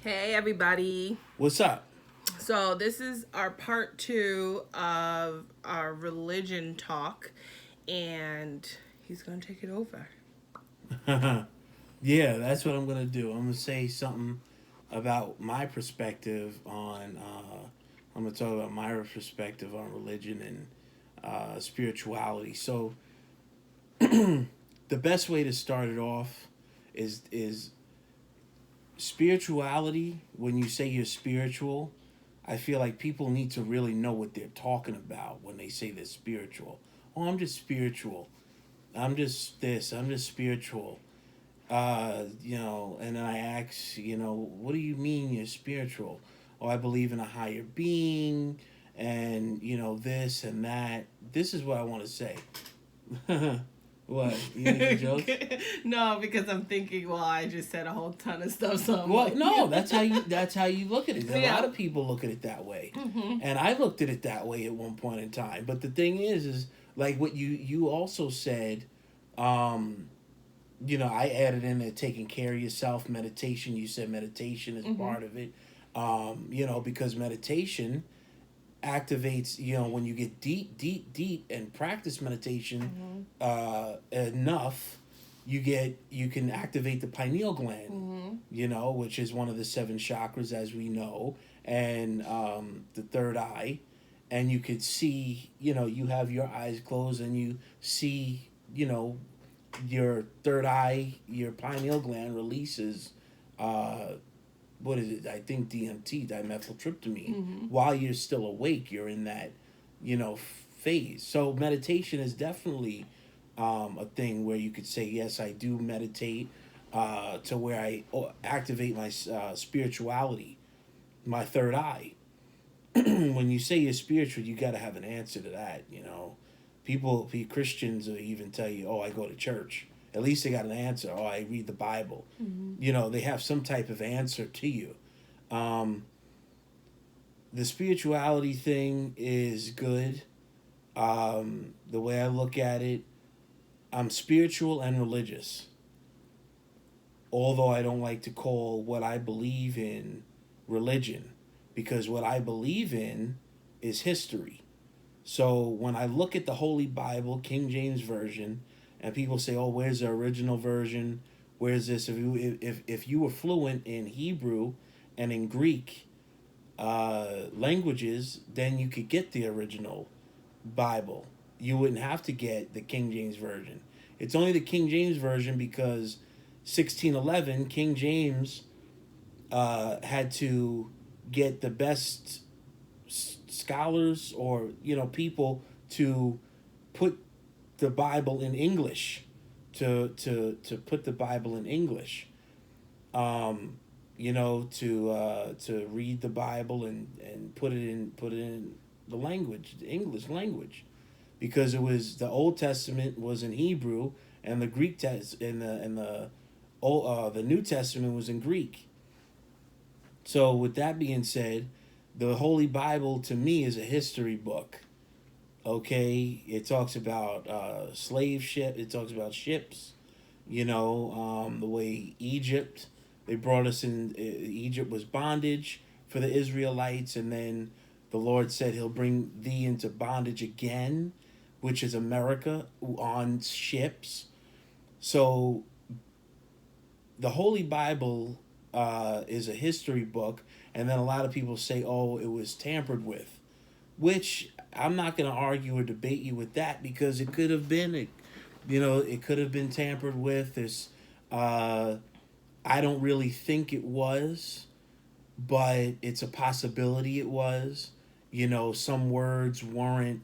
Hey, everybody. What's up? So, this is our part two of our religion talk, and he's going to take it over. Yeah, that's what I'm gonna do. I'm gonna say something about my perspective on. I'm gonna talk about my perspective on religion and spirituality. So, the best way to start it off is spirituality. When you say you're spiritual, I feel like people need to really know what they're talking about when they say they're spiritual. Oh, I'm just spiritual. I'm just this. I'm just spiritual. And then I ask, what do you mean you're spiritual? Oh, I believe in a higher being, and this and that. This is what I want to say. What, you making jokes? No, because I'm thinking, well, I just said a whole ton of stuff, so I'm Well, like, no, that's how you look at it. A yeah. lot of people look at it that way, Mm-hmm. and I looked at it that way at one point in time. But the thing is like what you also said. Um, I added in there taking care of yourself, meditation. You said meditation is Mm-hmm. part of it. Because meditation activates, when you get deep, deep, deep and practice meditation Mm-hmm. enough, you can activate the pineal gland, Mm-hmm. which is one of the seven chakras as we know, and the third eye. And you could see, you have your eyes closed and you see, your third eye, your pineal gland releases, uh, what is it? I think DMT, dimethyltryptamine. Mm-hmm. While you're still awake, you're in that, phase. So meditation is definitely a thing where you could say, yes, I do meditate, to where I activate my spirituality, my third eye. When you say you're spiritual, you got to have an answer to that. Christians will even tell you, oh, I go to church. At least they got an answer. Oh, I read the Bible. Mm-hmm. They have some type of answer to you. Um, the spirituality thing is good. The way I look at it, I'm spiritual and religious. Although I don't like to call what I believe in religion, because what I believe in is history. So when I look at the Holy Bible, King James Version, and people say, "Oh, where's the original version? Where's this?" If you were fluent in Hebrew and in Greek languages, then you could get the original Bible. You wouldn't have to get the King James Version. It's only the King James Version because 1611 King James had to get the best scholars or people to put the Bible in English, to put the Bible in English, to read the Bible and put it in the language, the English language, because it was the Old Testament was in Hebrew and the Greek test and the New Testament was in Greek. So with that being said, the Holy Bible to me is a history book. Okay, it talks about slave ship. It talks about ships. The way Egypt, they brought us in. Egypt was bondage for the Israelites, and then the Lord said He'll bring thee into bondage again, which is America, on ships. So the Holy Bible is a history book, and then a lot of people say, "Oh, it was tampered with," which I'm not going to argue or debate you with that because it could have been, it could have been tampered with. Uh, I don't really think it was, but it's a possibility it was. Some words weren't,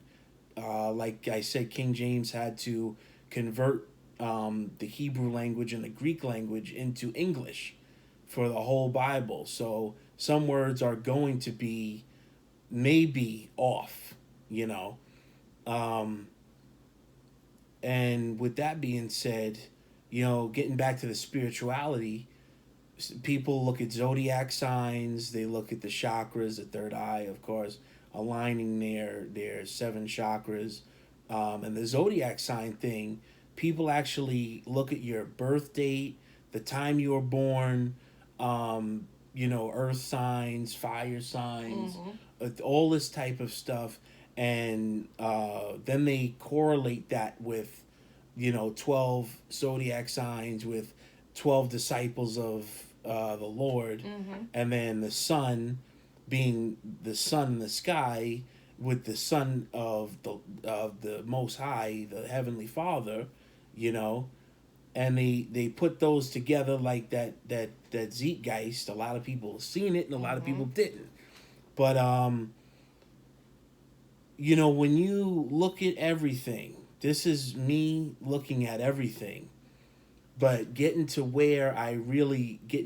like I said, King James had to convert the Hebrew language and the Greek language into English for the whole Bible. So some words are going to be maybe off, you know. Um, and with that being said, getting back to the spirituality, people look at zodiac signs, they look at the chakras, the third eye, of course, aligning their seven chakras, and the zodiac sign thing. People actually look at your birth date, the time you were born, um, earth signs, fire signs, all this type of stuff, and then they correlate that with 12 zodiac signs with 12 disciples of the Lord, and then the sun being the sun in the sky with the son of the Most High, the Heavenly Father, and they put those together like that Zeitgeist. A lot of people have seen it, and a lot of people didn't. But when you look at everything, this is me looking at everything, but getting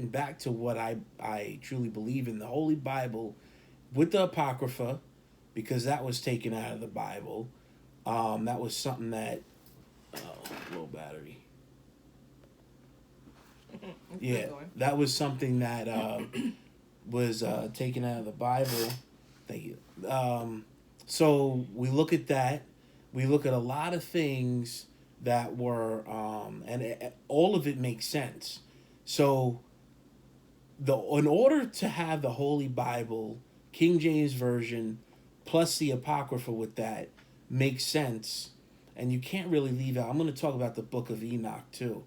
back to what I truly believe in, the Holy Bible with the Apocrypha, because that was taken out of the Bible. That was something that low battery. Yeah, that was something that was taken out of the Bible. Thank you. So we look at that. We look at a lot of things that were, all of it makes sense. So in order to have the Holy Bible, King James Version, plus the Apocrypha with that, makes sense. And you can't really leave out. I'm going to talk about the Book of Enoch too.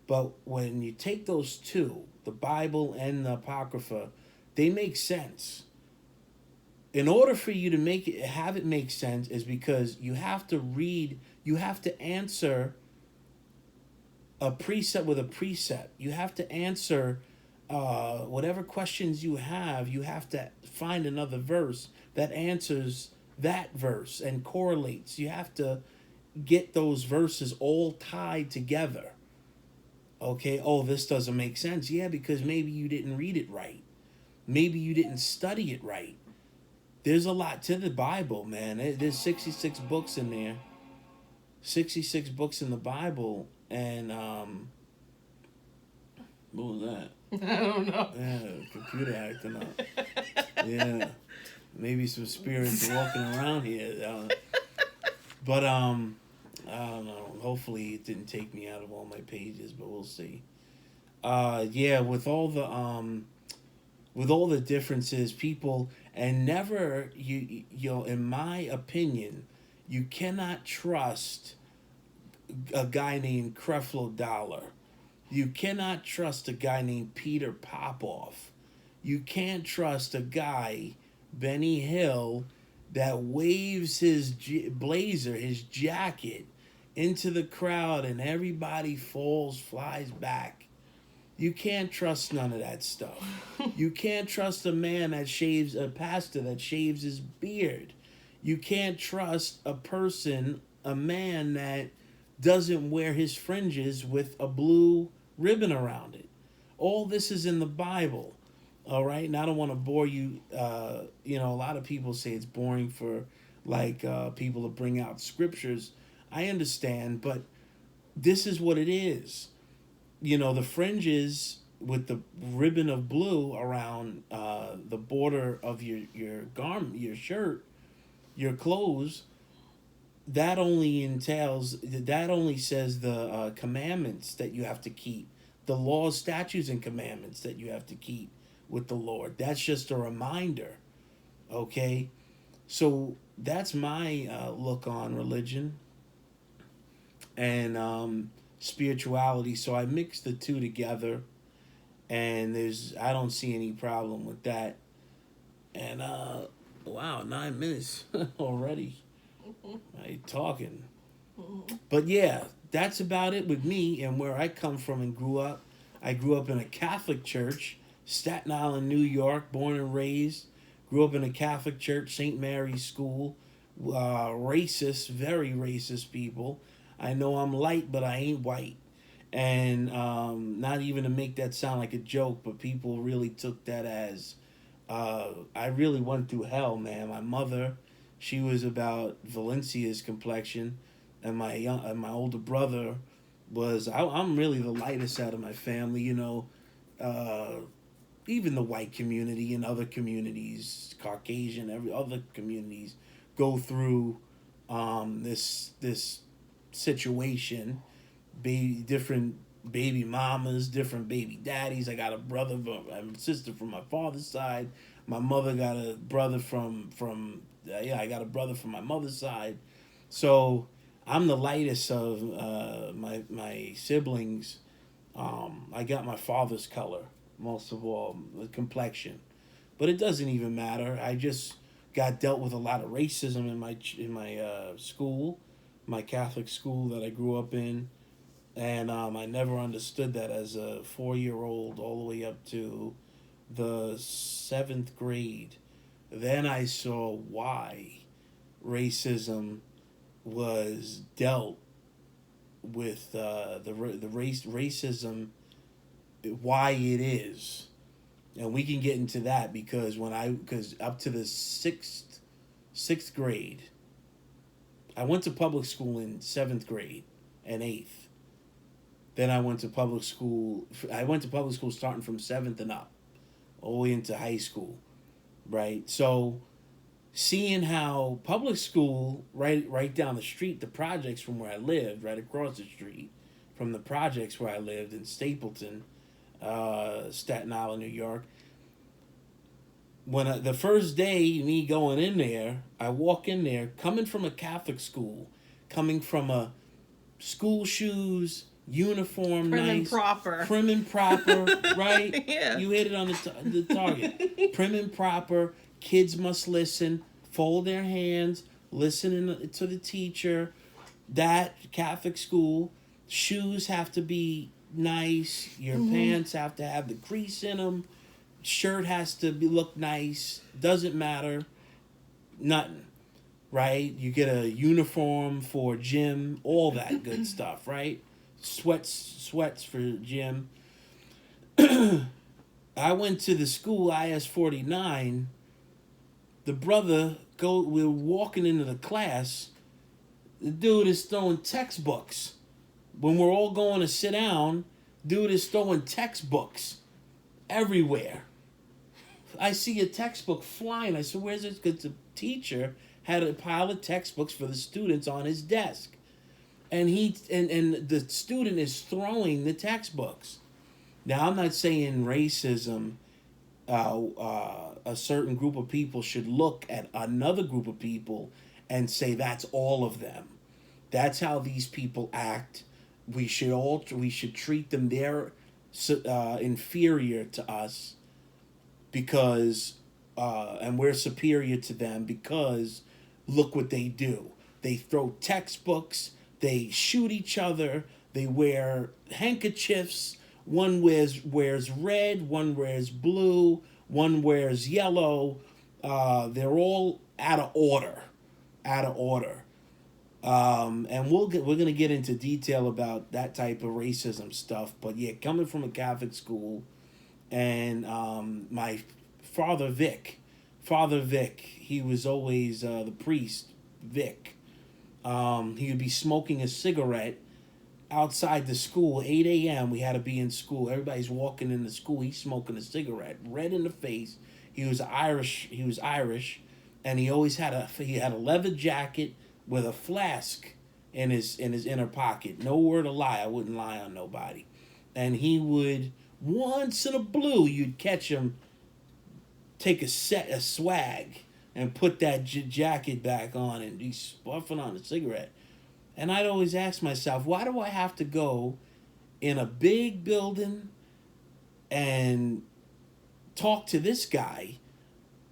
But when you take those two, the Bible and the Apocrypha, they make sense. In order for you to have it make sense is because you have to answer a precept with a precept. You have to answer whatever questions you have to find another verse that answers that verse and correlates. You have to get those verses all tied together. Okay, this doesn't make sense. Yeah, because maybe you didn't read it right. Maybe you didn't study it right. There's a lot to the Bible, man. There's 66 books in there. 66 books in the Bible. And, what was that? I don't know. Yeah, computer acting up. Yeah. Maybe some spirits walking around here. But, I don't know. Hopefully it didn't take me out of all my pages, but we'll see. Yeah, with all the differences, people, and never in my opinion, you cannot trust a guy named Creflo Dollar. You cannot trust a guy named Peter Popoff. You can't trust a guy, Benny Hill, that waves his blazer, his jacket, into the crowd and everybody flies back. You can't trust none of that stuff. You can't trust a pastor that shaves his beard. You can't trust a man that doesn't wear his fringes with a blue ribbon around it. All this is in the Bible. All right, and I don't want to bore you. A lot of people say it's boring for people to bring out scriptures. I understand, but this is what it is. The fringes with the ribbon of blue around the border of your garment, your shirt, your clothes. That only says the commandments that you have to keep, the laws, statutes, and commandments that you have to keep with the Lord. That's just a reminder. Okay, so that's my look on religion and spirituality. So I mix the two together, and I don't see any problem with that. And wow, 9 minutes already. I talking. But yeah, that's about it with me and where I come from and grew up. I grew up in a Catholic church, Staten Island, New York, born and raised. Grew up in a Catholic church, St. Mary's School. Racist, very racist people. I know I'm light, but I ain't white. And not even to make that sound like a joke, but people really took that as I really went through hell, man. My mother, she was about Valencia's complexion, and my older brother was. I'm really the lightest out of my family, even the white community and other communities, Caucasian, every other communities go through this situation, be different baby mamas, different baby daddies. I got a brother, a sister from my father's side. My mother got a brother I got a brother from my mother's side. So I'm the lightest of my siblings. I got my father's color, most of all, the complexion. But it doesn't even matter. I just got dealt with a lot of racism in my school, my Catholic school that I grew up in, and I never understood that as a 4 year old all the way up to the seventh grade. Then I saw why racism was dealt with, the racism, why it is, and we can get into that because because up to the sixth grade, I went to public school in seventh grade and eighth. Then I went to public school. I went to public school starting from seventh and up, all the way into high school, right? So seeing how public school right down the street, the projects from where I lived, right across the street from the projects where I lived in Stapleton, Staten Island, New York. The first day me going in there, I walk in there coming from a Catholic school, coming from a school shoes, uniform, Prim nice, and proper. prim and proper, right? Yeah. You hit it on the target. Prim and proper. Kids must listen, fold their hands, listen to the teacher. That Catholic school, shoes have to be nice. Your pants have to have the crease in them. Shirt has to look nice. Doesn't matter. Nothing. Right? You get a uniform for gym, all that good stuff, right? Sweats for gym. I went to the school IS-49. The brother we were walking into the class. The dude is throwing textbooks. When we're all going to sit down, dude is throwing textbooks everywhere. I see a textbook flying. I said, where's it? Because the teacher had a pile of textbooks for the students on his desk. And and the student is throwing the textbooks. Now, I'm not saying racism, a certain group of people should look at another group of people and say that's all of them. That's how these people act. We should treat them, they're inferior to us because and we're superior to them because look what they do. They throw textbooks, they shoot each other, they wear handkerchiefs. One wears red, one wears blue, one wears yellow. They're all out of order. And we're gonna get into detail about that type of racism stuff. But yeah, coming from a Catholic school, and my father Vic, he was always the priest Vic. He would be smoking a cigarette outside the school, 8 a.m. We had to be in school. Everybody's walking into school. He's smoking a cigarette, red in the face. He was Irish, and he always had a leather jacket with a flask in his inner pocket. No word of lie. I wouldn't lie on nobody. And he would, once in a blue, you'd catch him take a swag and put that jacket back on and be puffing on a cigarette. And I'd always ask myself, why do I have to go in a big building and talk to this guy?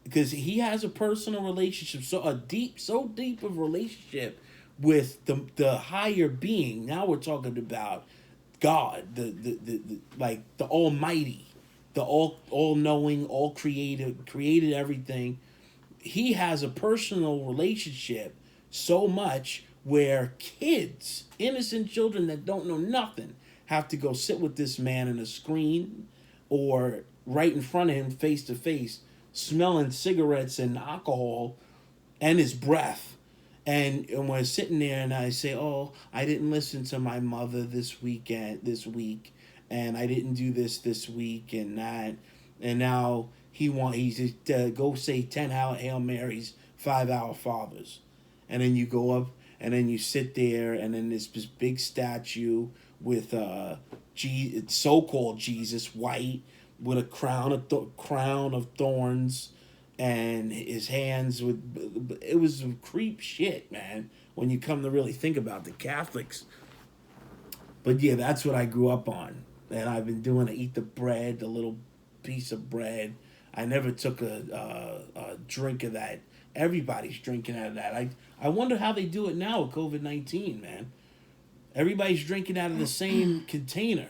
Because he has a personal relationship, so deep of relationship with the higher being. Now we're talking about God, the like the Almighty, the all knowing, all created everything. He has a personal relationship so much where kids, innocent children that don't know nothing, have to go sit with this man in a screen or right in front of him face to face, smelling cigarettes and alcohol and his breath. And we're sitting there and I say, oh, I didn't listen to my mother this week, and I didn't do this week and that. And now he's to go say 10 Hail Marys, 5 Our Fathers. And then you go up and then you sit there and then there's this big statue with so-called Jesus, white, with a crown of thorns, and his hands with. It was creep shit, man. When you come to really think about the Catholics. But yeah, that's what I grew up on, and I've been doing. I eat the bread, the little piece of bread. I never took a drink of that. Everybody's drinking out of that. I wonder how they do it now with COVID-19, man. Everybody's drinking out of the same container.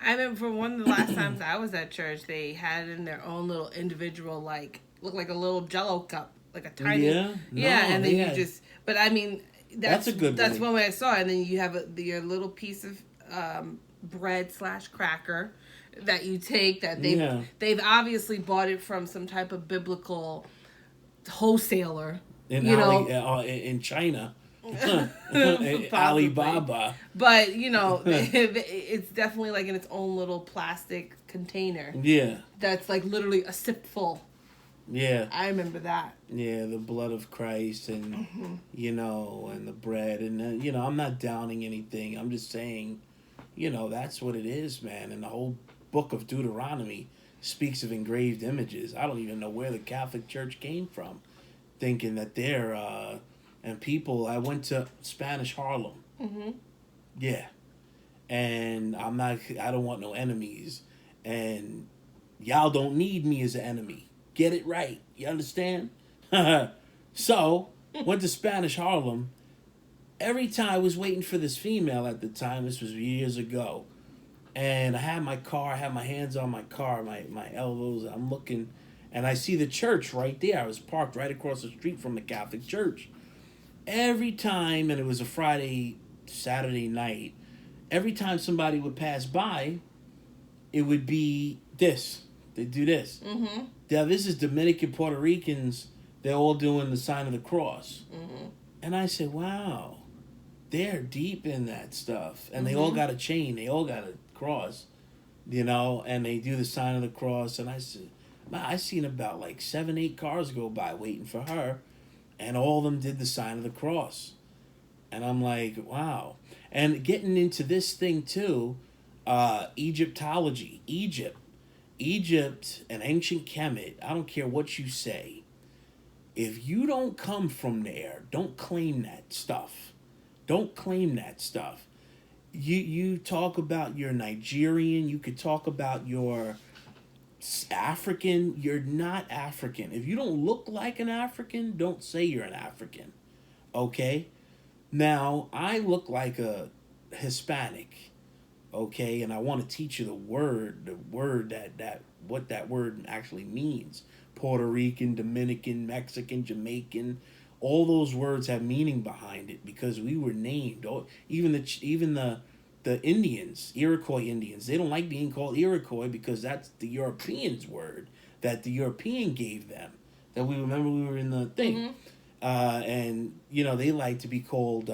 I remember for one of the last times I was at church, they had it in their own little individual, like, looked like a little Jello cup, like a tiny. Yeah, and then you just. But I mean, that's a good. That's one way I saw it. And then you have your little piece of bread / cracker that you take. That they've obviously bought it from some type of biblical wholesaler. In China. Alibaba. But it's definitely like in its own little plastic container. Yeah. That's like literally a sip full. Yeah. I remember that. Yeah, the blood of Christ and and the bread and I'm not downing anything. I'm just saying, that's what it is, man. And the whole book of Deuteronomy speaks of engraved images. I don't even know where the Catholic Church came from, thinking that they're and people. I went to Spanish Harlem. Mm-hmm. Yeah, and I don't want no enemies, and y'all don't need me as an enemy. Get it right. You understand? So, went to Spanish Harlem. Every time I was waiting for this female at the time, this was years ago, and I had my car, I had my hands on my car, my elbows, I'm looking, and I see the church right there. I was parked right across the street from the Catholic Church. Every time, and it was a Saturday night, every time somebody would pass by, it would be this. They'd do this. Mm-hmm. Now, this is Dominican, Puerto Ricans. They're all doing the sign of the cross. Mm-hmm. And I said, wow, they're deep in that stuff. And they all got a chain. They all got a cross, and they do the sign of the cross. And I said, I seen about like 7, 8 cars go by waiting for her. And all of them did the sign of the cross. And I'm like, wow. And getting into this thing too, Egyptology. Egypt, an ancient Kemet, I don't care what you say. If you don't come from there, don't claim that stuff. Don't claim that stuff. You talk about your Nigerian, you could talk about your African, you're not African. If you don't look like an African, don't say you're an African. Okay? Now, I look like a Hispanic. Okay? And I want to teach you the word that what that word actually means. Puerto Rican, Dominican, Mexican, Jamaican, all those words have meaning behind it because we were named. Even the Indians, Iroquois Indians, they don't like being called Iroquois because that's the Europeans' word that the European gave them. That we were in the thing. Mm-hmm. And, they like to be called,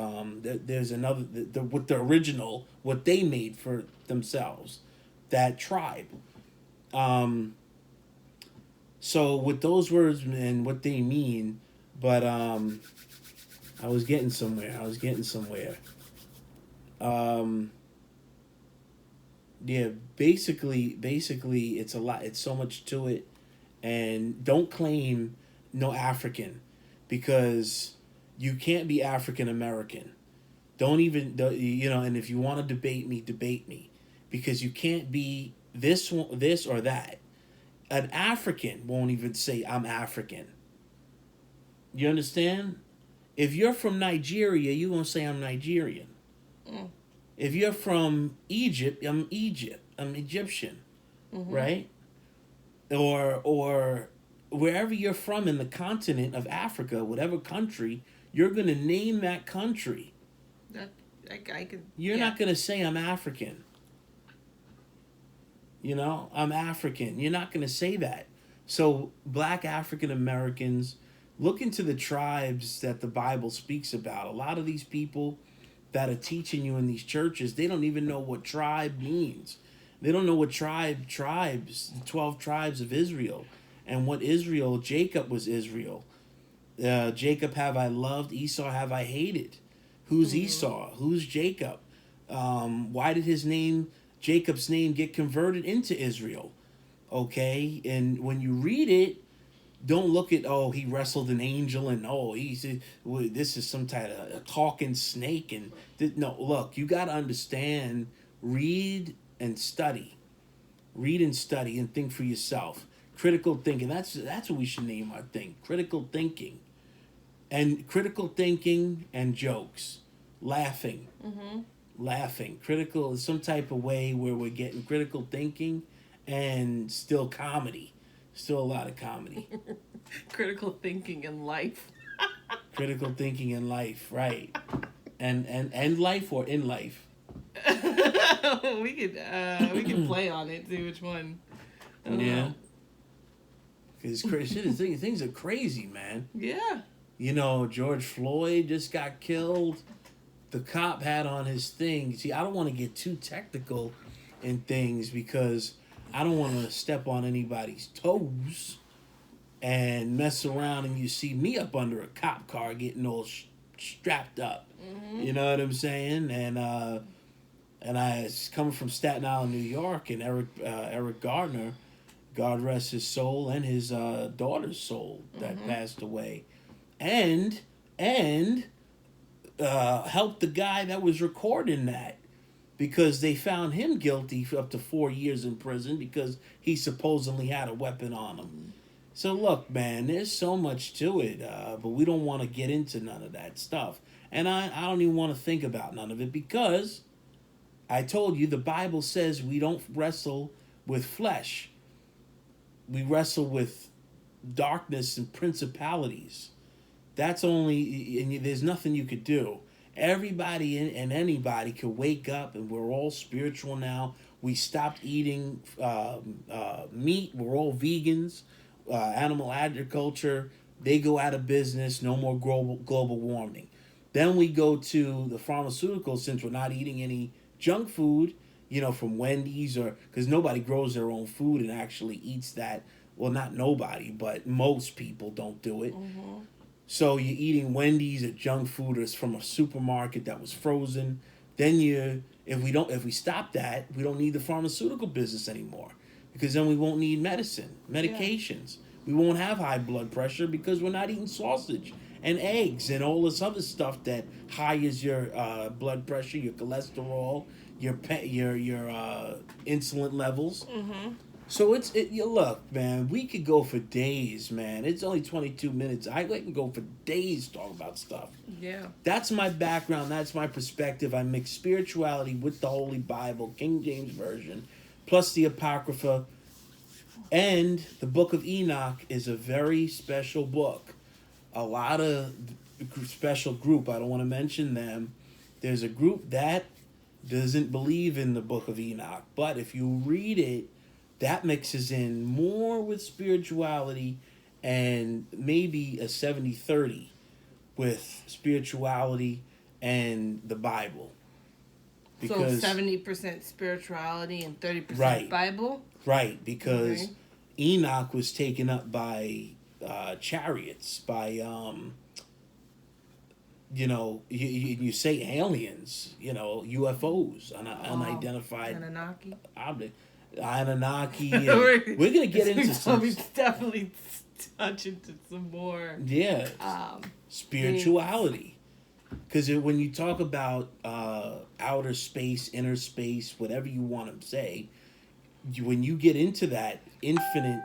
there's another, with the original, what they made for themselves, that tribe. So with those words and what they mean, but I was getting somewhere. Yeah, basically, it's a lot. It's so much to it, and don't claim no African, because you can't be African American. Don't even, and if you want to debate me, because you can't be this or that. An African won't even say I'm African. You understand? If you're from Nigeria, you're gonna say I'm Nigerian. Mm. If you're from Egypt, I'm Egyptian, mm-hmm. Right? Or wherever you're from in the continent of Africa, whatever country, you're going to name that country. You're not going to say I'm African. I'm African. You're not going to say that. So Black African Americans, look into the tribes that the Bible speaks about. A lot of these people that are teaching you in these churches, they don't even know what tribe means. They don't know what tribes, the 12 tribes of Israel, and what Israel, Jacob was Israel. Jacob have I loved, Esau have I hated. Who's Esau? Who's Jacob? Why did his name Jacob's name get converted into Israel. Okay, and when you read it, don't look at, oh, he wrestled an angel, and oh, this is some type of a talking snake, and no, look, you got to understand, read and study, and think for yourself. Critical thinking. That's what we should name our thing. Critical thinking, and jokes, laughing. Laughing. Critical is some type of way where we're getting critical thinking and still comedy. Still a lot of comedy. Critical thinking in life. Critical thinking in life, right. And life or in life. we could play on it, see which one. Yeah. Because things are crazy, man. Yeah. You know, George Floyd just got killed. The cop had on his thing. See, I don't want to get too technical in things because I don't want to step on anybody's toes and mess around and you see me up under a cop car getting all strapped up. Mm-hmm. You know what I'm saying? And I coming from Staten Island, New York, and Eric Gardner, God rest his soul, and his daughter's soul that passed away, and helped the guy that was recording that, because they found him guilty for up to 4 years in prison because he supposedly had a weapon on him. So look, man, there's so much to it, but we don't want to get into none of that stuff. And I don't even want to think about none of it because I told you the Bible says we don't wrestle with flesh. We wrestle with darkness and principalities. That's only, and there's nothing you could do. Everybody and anybody could wake up, and we're all spiritual now. We stopped eating meat. We're all vegans. Animal agriculture, they go out of business. No more global warming. Then we go to the pharmaceuticals, since we're not eating any junk food, from Wendy's, or because nobody grows their own food and actually eats that. Well, not nobody, but most people don't do it. Mm-hmm. So you're eating Wendy's or junk food or it's from a supermarket that was frozen. Then if we stop that, we don't need the pharmaceutical business anymore, because then we won't need medications. Yeah. We won't have high blood pressure because we're not eating sausage and eggs and all this other stuff that highes your blood pressure, your cholesterol, your insulin levels. Mm-hmm. So look, man, we could go for days, man. It's only 22 minutes. I can go for days talking about stuff. Yeah. That's my background. That's my perspective. I mix spirituality with the Holy Bible, King James Version, plus the Apocrypha. And the Book of Enoch is a very special book. A lot of special group, I don't want to mention them. There's a group that doesn't believe in the Book of Enoch. But if you read it, that mixes in more with spirituality and maybe a 70-30 with spirituality and the Bible. Because, so 70% spirituality and 30% Bible? Right, because Enoch was taken up by chariots, by, you say aliens, UFOs, unidentified Anunnaki. object. Anunnaki. We're gonna get into some. We definitely touch into some more. Yeah. Spirituality, because when you talk about outer space, inner space, whatever you want to say, when you get into that infinite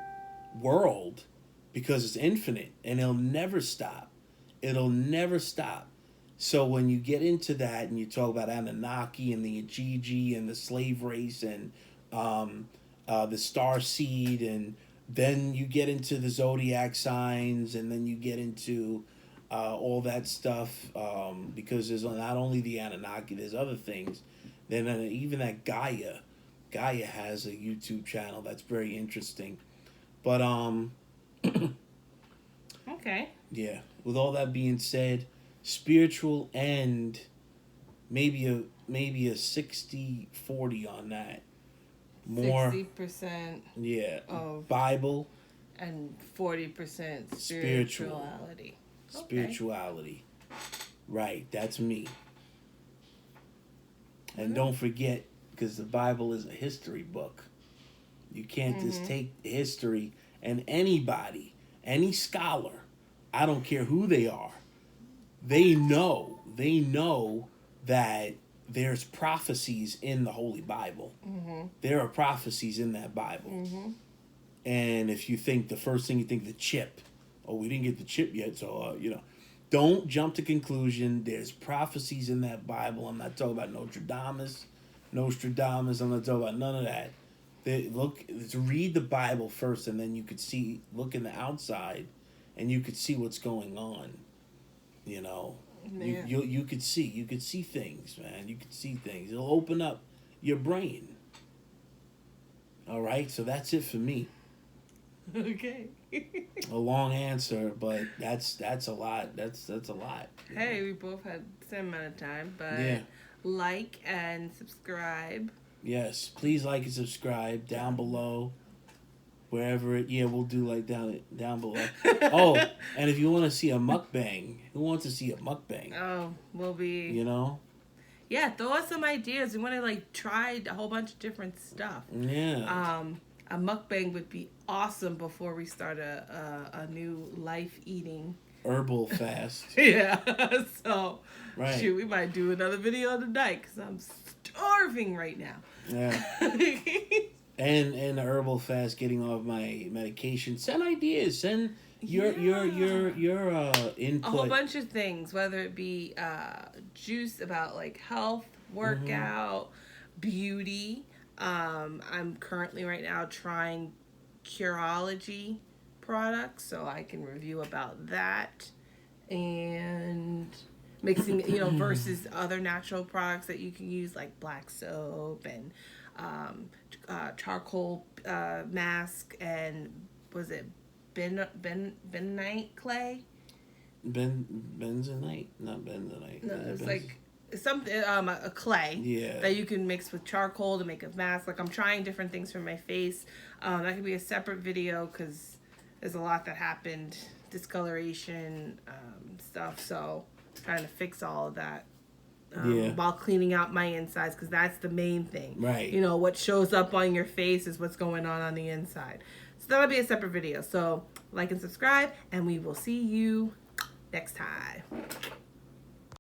world, because it's infinite and it'll never stop. It'll never stop. So when you get into that and you talk about Anunnaki and the Igigi and the slave race and the star seed, and then you get into the zodiac signs, and then you get into all that stuff, because there's not only the Anunnaki, there's other things. Then even that Gaia has a YouTube channel that's very interesting. But okay. Yeah. With all that being said, spiritual and maybe a 60-40 on that. More 60% of Bible and 40% spirituality. Spirituality. Right, that's me. And don't forget because the Bible is a history book. You can't just take history, and anybody, any scholar, I don't care who they are, they know that there's prophecies in the Holy Bible. There are prophecies in that Bible. And if you think the first thing you think, the chip, oh, we didn't get the chip yet, so, don't jump to conclusion. There's prophecies in that Bible. I'm not talking about Nostradamus. I'm not talking about none of that. Read the Bible first, and then you could look in the outside, and you could see what's going on. You could see things, man. You could see things. It'll open up your brain. All right, so that's it for me. Okay. A long answer, but that's a lot. That's a lot. Hey, we both had the same amount of time, but like and subscribe. Yes, please like and subscribe down below. Wherever we'll do like down below. Oh, and if you want to see a mukbang, who wants to see a mukbang? Oh, we'll be. Yeah, throw us some ideas. We want to try a whole bunch of different stuff. Yeah. A mukbang would be awesome before we start a new life eating herbal fast. Yeah. So, right. Shoot, we might do another video tonight because I'm starving right now. Yeah. And the herbal fast, getting off my medication. Send ideas. Send your input. A whole bunch of things, whether it be juice about health, workout, beauty. I'm currently right now trying Curology products, so I can review about that, and mixing versus other natural products that you can use like black soap and charcoal mask, and was it bentonite clay? Benzonite, not bentonite. No, it's something a clay that you can mix with charcoal to make a mask. I'm trying different things for my face. That could be a separate video because there's a lot that happened, discoloration stuff. So trying to fix all of that. While cleaning out my insides, because that's the main thing. Right. What shows up on your face is what's going on the inside. So that'll be a separate video. So like and subscribe, and we will see you next time.